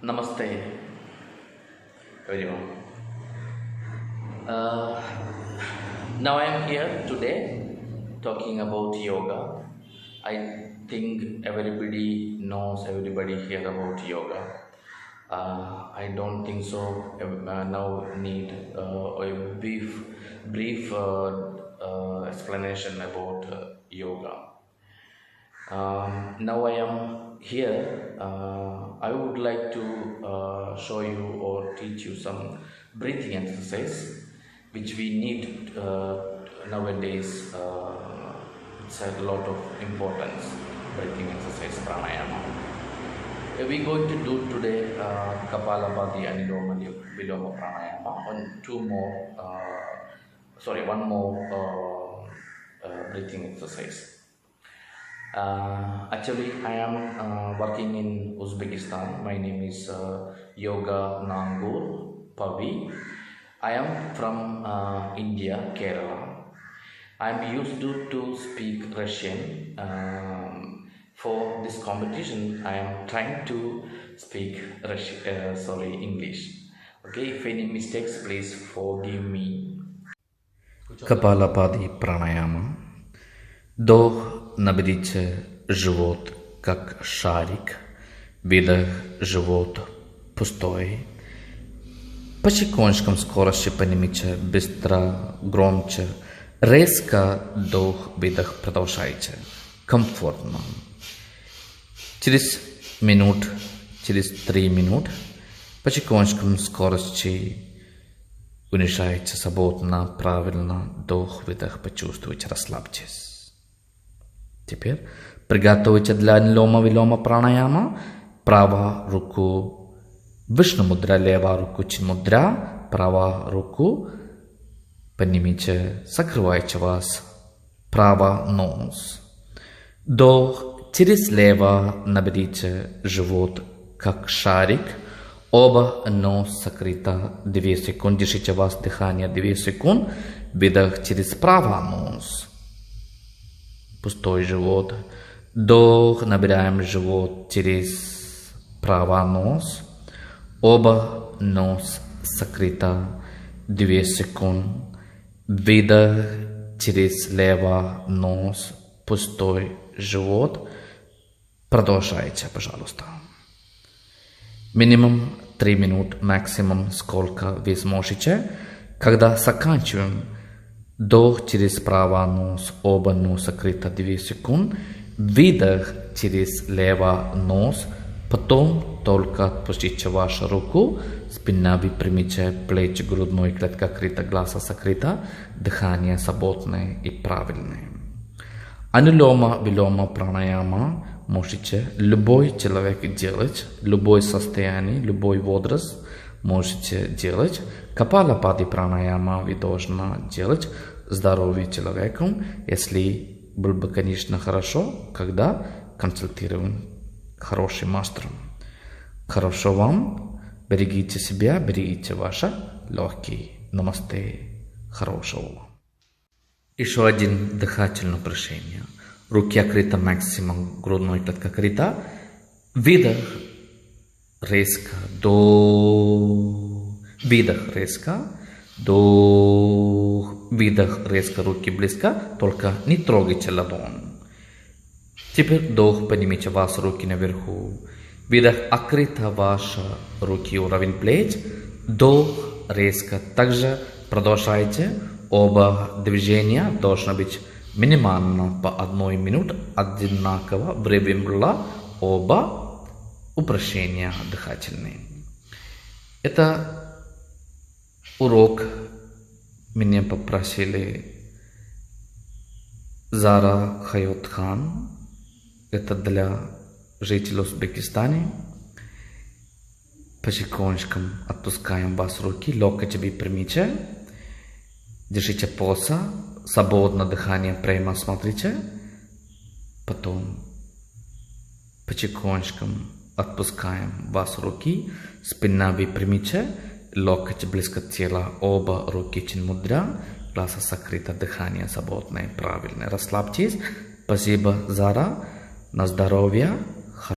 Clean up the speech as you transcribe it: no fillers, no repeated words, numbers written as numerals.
Namaste, everyone. Uh, Now I am here today talking about yoga. I think everybody hear about yoga. I don't think so. Now need a brief explanation about yoga. Now I am here. I would like to show you or teach you some breathing exercise which we need nowadays. It's a lot of importance. Breathing exercise pranayama. We're going to do today Kapalabhati and Viloma pranayama and one more breathing exercise. Actually, I am working in Uzbekistan. My name is Yoga Nangur Pavi. I am from India, Kerala. I am used to speak Russian. For this competition, I am trying to speak English. Okay, if any mistakes, please forgive me. Kapalabhati pranayama. Вдох, наберите живот, как шарик. Выдох, живот пустой. По секундочкам скорости поднимите, быстро, громче. Резко вдох, выдох продолжайте. Комфортно. Через 3 минут по секундочкам скорости уменьшайте свободно, правильно. Вдох, выдох, почувствуйте, расслабьтесь. Теперь приготовьте для анилома-вилома пранаяма. Правую руку Вишну мудра, левую руку Чин мудра, правую руку поднимите, закрывайте вас, правый нос. Вдох, через лево наберите живот, как шарик, оба нос закрыто 2 секунды, держите вас дыхание 2 секунды, выдох через правый нос. Пустой живот. Вдох, набираем живот через правый нос. Оба нос закрыто 2 секунды. Выдох через левый нос. Пустой живот. Продолжайте, пожалуйста. Минимум 3 минуты, максимум сколько вы сможете. Когда заканчиваем, вдох через правый нос, оба носа закрыто 2 секунды. Выдох через левый нос. Потом только отпустите вашу руку. Спина выпрямите, плечи, грудной клетка открыта, глаза закрыта. Дыхание свободное и правильное. Анилома-вилома пранаяма можете любой человек делать, любое состояние, любой возраст можете делать. Капалабхати пранаяма вы должны делать здоровым человеком, если было бы, конечно, хорошо, когда консультируем хорошим мастером. Хорошо вам, берегите себя, берегите ваши легкие. Намасте, хорошего вам. Еще один дыхательное упражнение. Руки открыты максимум, грудной клетка открыта. Выдох резко до... Выдох резко. Вдох, выдох резко, руки близко, только не трогайте ладонь. Теперь вдох, поднимите ваши руки наверху. Выдох, открыто ваши руки уровень плеч. Вдох резко. Также продолжайте. Оба движения должны быть минимально по 1 минуте, одинаково время оба упражнения дыхательные. Это урок меня попросили Зара Хайотхан. Это для жителей Узбекистана. По секундочкам отпускаем вас руки, локоть выпрямите. Держите поза, свободное дыхание прямо смотрите. Потом по секундочкам отпускаем вас руки, спина выпрямите. Локоть близко к телу, оба руки Чин мудра, глаза закрыто, дыхание свободное, правильное. Расслабьтесь. Спасибо, Зара. На здоровье.